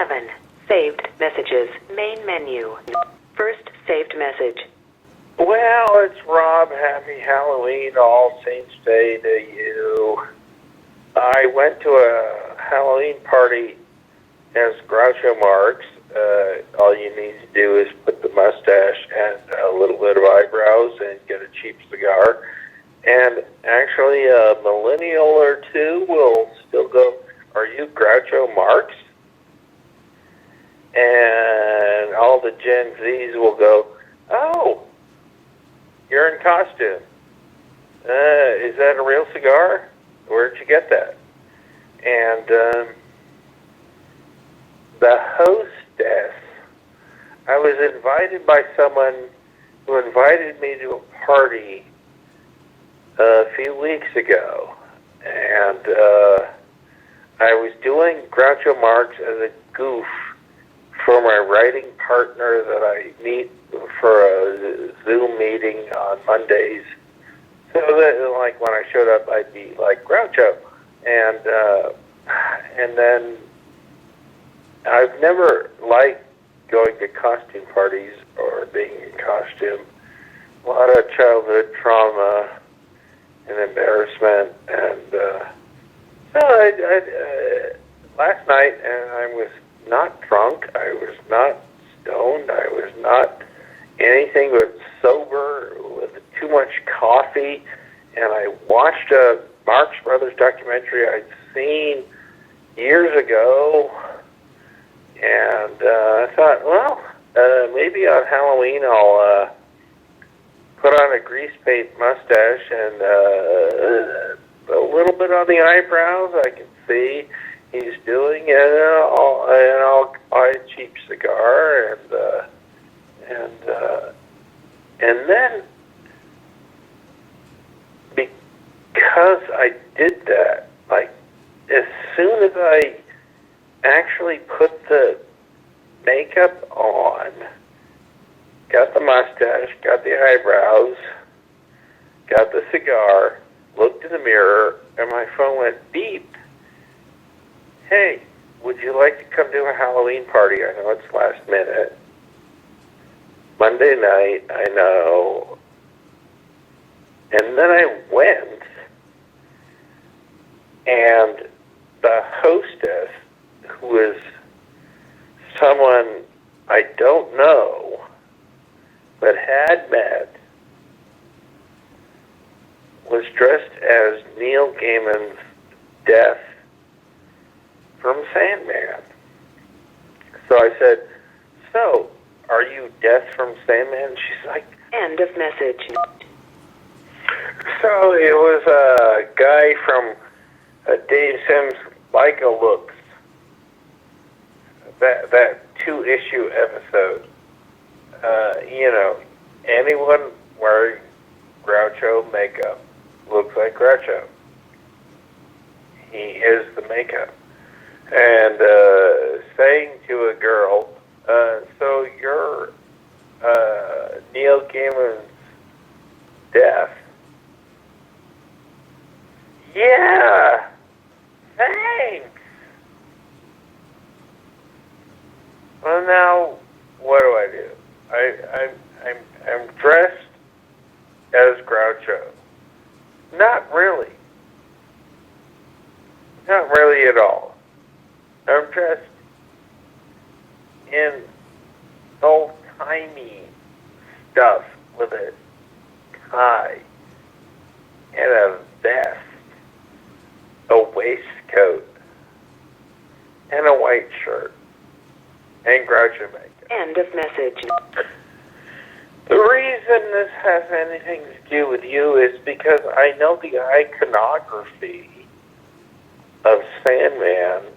7. Saved messages. Main menu. First saved message. Well, it's Rob. Happy Halloween, All Saints Day to you. I went to a Halloween party as Groucho Marx. All you need to do is put the mustache and a little bit of eyebrows and get a cheap cigar. And actually, a millennial or two will still go, "Are you Groucho Marx?" And all the Gen Zs will go, "Oh, you're in costume. Is that a real cigar? Where'd you get that?" And the hostess, I was invited by someone who invited me to a party a few weeks ago. And I was doing Groucho Marx as a goof for my writing partner that I meet for a Zoom meeting on Mondays. So that, like, when I showed up, I'd be like Groucho. And then I've never liked going to costume parties or being in costume. A lot of childhood trauma and embarrassment. And so last night, and I was not drunk, I was not stoned, I was not anything but sober with too much coffee, and I watched a Marx Brothers documentary I'd seen years ago, and I thought, well, maybe on Halloween I'll put on a grease paint mustache and a little bit on the eyebrows. I can see he's doing, and I'll buy a cheap cigar, and then because I did that, like, as soon as I actually put the makeup on, got the mustache, got the eyebrows, got the cigar, looked in the mirror, and my phone went beep. "Hey, would you like to come to a Halloween party? I know it's last minute. Monday night, I know." And then I went, and the hostess, who is someone I don't know, but had met, was dressed as Neil Gaiman's Death from Sandman. So I said, "So, are you Death from Sandman?" She's like, End of message. so it was a guy from Dave Sims' Leica Looks, that 2-issue episode. Anyone wearing Groucho makeup looks like Groucho. He is the makeup. And saying to a girl, "So you're Neil Gaiman's Death?" "Yeah, thanks." Well, now what do? I'm dressed as Groucho. Not really. Not really at all. I'm dressed in old-timey stuff with a tie and a vest, a waistcoat, and a white shirt, and Groucho makeup. End of message. The reason this has anything to do with you is because I know the iconography of Sandman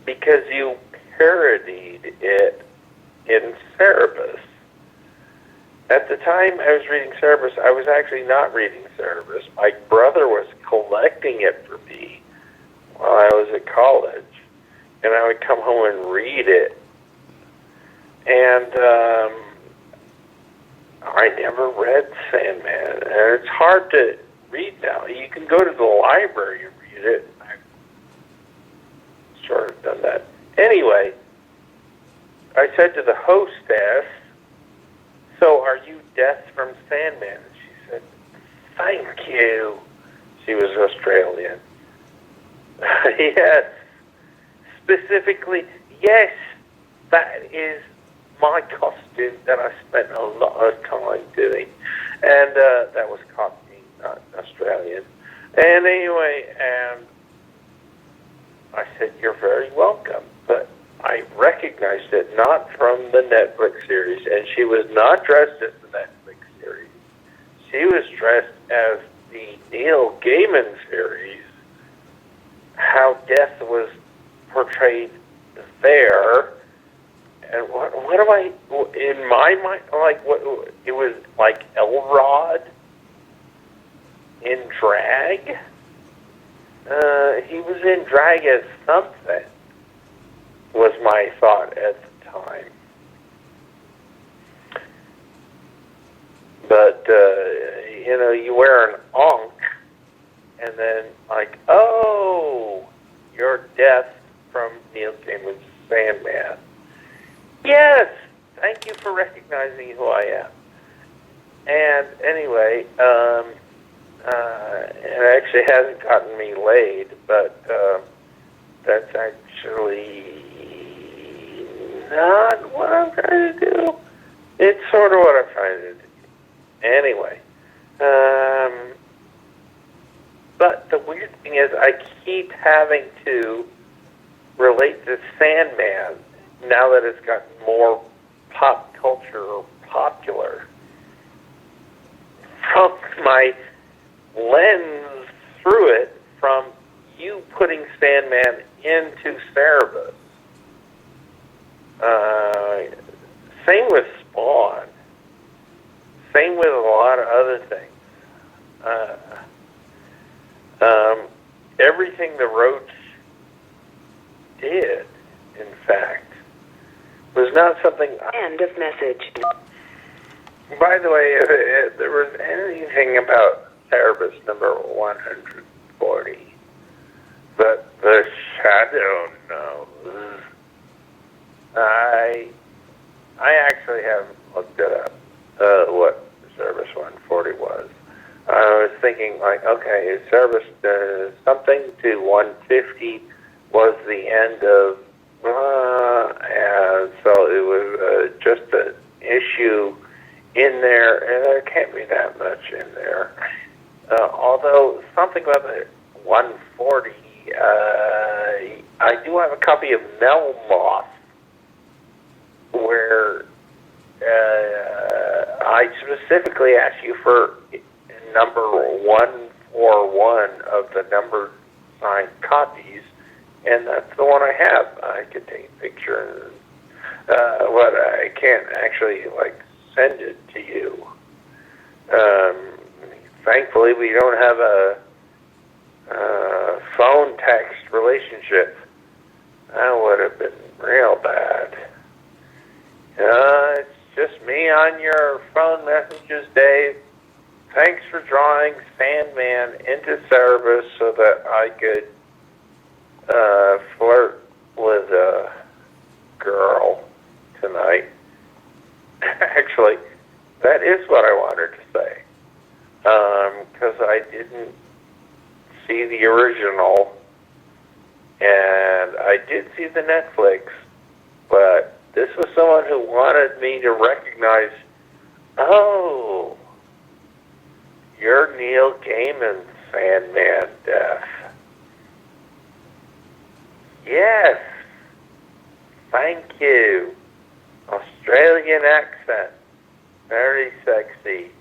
because you parodied it in Cerebus. At the time I was reading Cerebus, I was actually not reading Cerebus. My brother was collecting it for me while I was at college, and I would come home and read it. And I never read Sandman, and it's hard to read now. You can go to the library and read it. I've sort of done that. Anyway, I said to the hostess, "So are you Death from Sandman?" And she said, "Thank you." She was Australian. Yes. Specifically, yes, that is my costume that I spent a lot of time doing. And that was Cockney, not Australian. And anyway, I said, "You're very welcome." But I recognized it not from the Netflix series, and she was not dressed as the Netflix series. She was dressed as the Neil Gaiman series, how death was portrayed there. And what am I, in my mind, like, what, it was like Elrod in drag? He was in drag as something, was my thought at the time. But, you wear an ankh, and then, like, oh, you're Death from Neil Gaiman's Sandman. Yes, thank you for recognizing who I am. And anyway, it actually hasn't gotten me laid, but that's actually not what I'm trying to do. It's sort of what I'm trying to do. Anyway, but the weird thing is I keep having to relate to Sandman now that it's gotten more pop culture or popular from my lens through it from you putting Sandman into Cerebus. Same with Spawn. Same with a lot of other things. Everything the Roach did, in fact, was not something... End of message. By the way, if there was anything about Cerebus number 140 that the Shadow knows, I actually haven't looked it up, what Cerebus 140 was. I was thinking, like, okay, Cerebus something to 150 was the end of, and so it was just an issue in there, and there can't be that much in there. Although something about the 140, I do have a copy of Melmoth, where I specifically asked you for number 141 of the number signed copies, and that's the one I have. I could take a picture, but I can't actually send it to you. Thankfully, we don't have a phone text relationship. That would have been real bad. It's just me on your phone messages, Dave. Thanks for drawing Sandman into Cerebus so that I could flirt with a girl tonight. Actually, that is what I wanted to say. Because I didn't see the original, and I did see the Netflix, but this was someone who wanted me to recognize, oh, you're Neil Gaiman's Sandman Death. Yes, thank you. Australian accent, very sexy.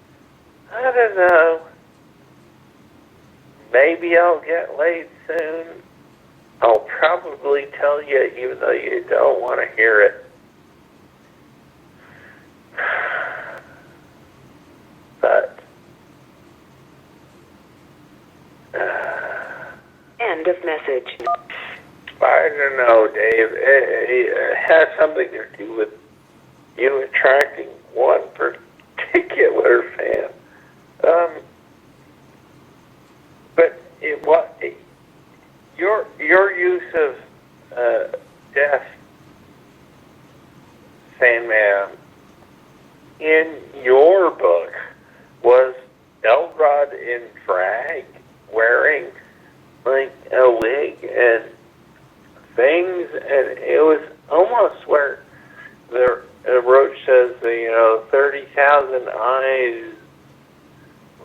I don't know. Maybe I'll get laid soon. I'll probably tell you, even though you don't want to hear it. But end of message. I don't know, Dave. It has something to do with you attracting one particular fan. But your use of death Sandman in your book was Elrod in drag, wearing like a wig and things, and it was almost where the Roach says, 30,000 eyes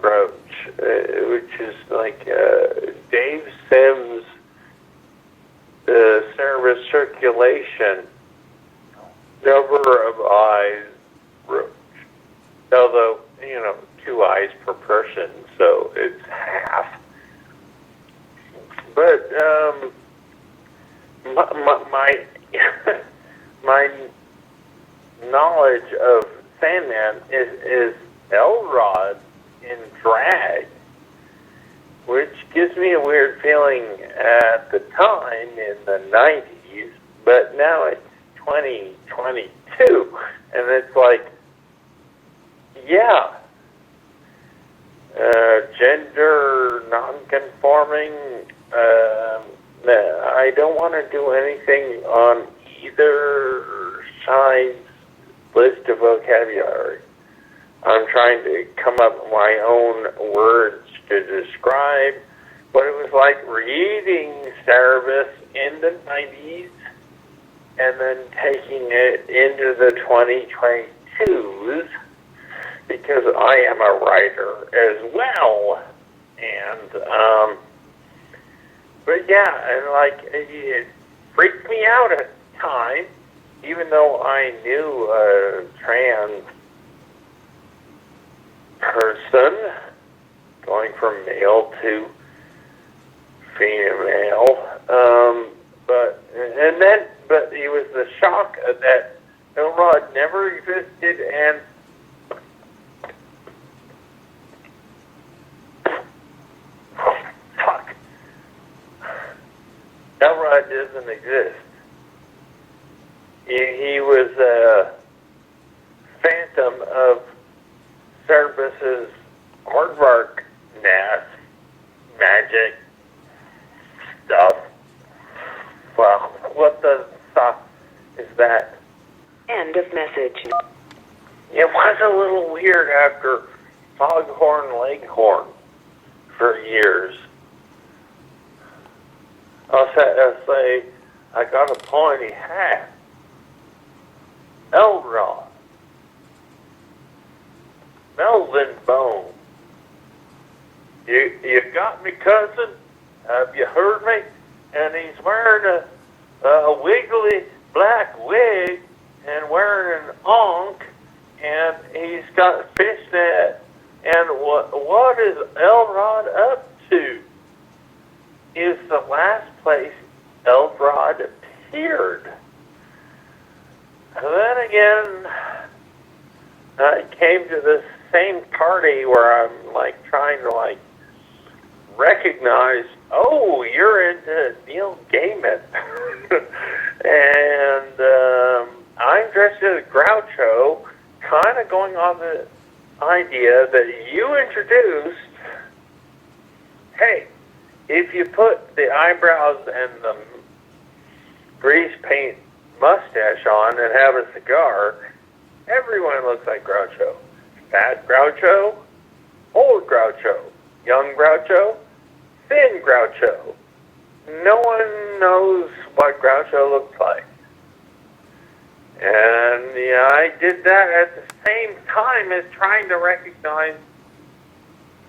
Roach, which is like Dave Sims' Cerebus circulation number of eyes Roach. Although, 2 eyes per person, so it's half. But my my knowledge of Sandman is Elrod in drag, which gives me a weird feeling at the time in the 90s, but now it's 2022, and it's like, yeah, gender non-conforming. I don't want to do anything on either side's list of vocabulary. I'm trying to come up with my own words to describe what it was like reading Cerebus in the 90s and then taking it into the 2022s, because I am a writer as well. And, but yeah, and like, it freaked me out at the time, even though I knew a trans person going from male to female. But it was the shock that Elrod never existed, and Elrod doesn't exist. He was a phantom of Cerebus's aardvark nest, magic stuff. Well, what the stuff is that? End of message. It was a little weird after Foghorn Leghorn for years. I'll say, I got a pointy hat. Elrod. Melvin Bone. You got me, cousin? Have you heard me? And he's wearing a wiggly black wig and wearing an onk, and he's got a fishnet. And what is Elrod up to? Is the last place Elrod appeared. And then again, I came to this same party where I'm like trying to like recognize, oh, you're into Neil Gaiman. And I'm dressed as Groucho, kind of going on the idea that you introduced, hey, if you put the eyebrows and the grease paint mustache on and have a cigar, everyone looks like Groucho. Fat Groucho, old Groucho, young Groucho, thin Groucho. No one knows what Groucho looks like. And yeah, I did that at the same time as trying to recognize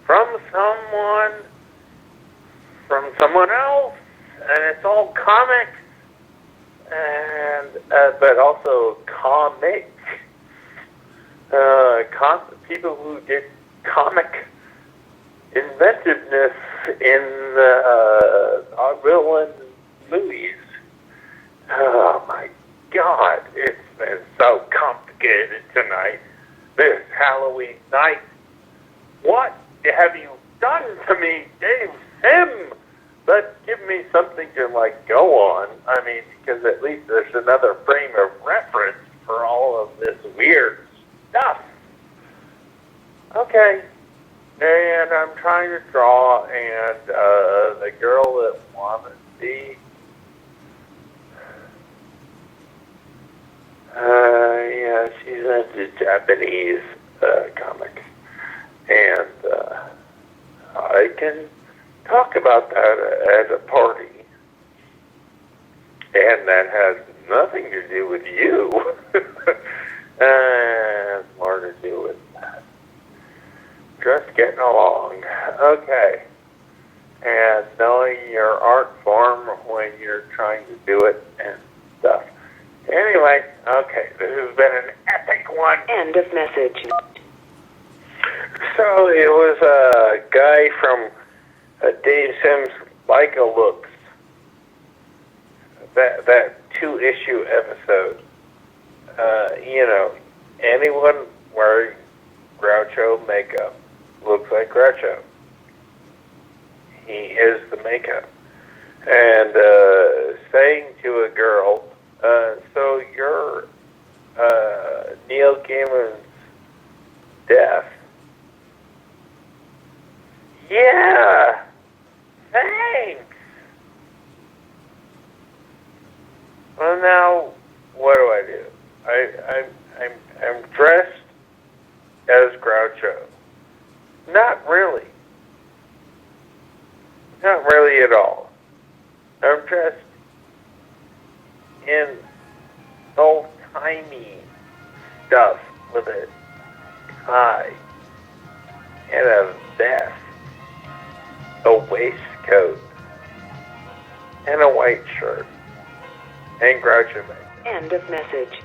from someone else, and it's all comics, and but also comic. People who did comic inventiveness in villain movies. Oh my God, it's been so complicated tonight. This Halloween night. What have you done to me, Dave Sim? But give me something to like go on. I mean, because at least there's another frame of reference for all of this weird stuff. Okay. And I'm trying to draw, and the girl that wanted the Japanese comics. And I can talk about that at a party. And that has nothing to do with you. It's more to do with just getting along. Okay. And knowing your art form when you're trying to do it and stuff. Anyway, okay, this has been an epic one. End of message. So it was a guy from Dave Sims' Like a Looks. That 2-issue episode. Anyone wearing Groucho makeup looks like Groucho. He is the makeup. And saying to a girl, so you're Neil Gaiman's death? Yeah, thanks. Well, now, what do? I'm dressed as Groucho. Not really. Not really at all. I'm dressed in old-timey stuff with a tie and a vest, a waistcoat, and a white shirt, and Groucho makeup. End of message.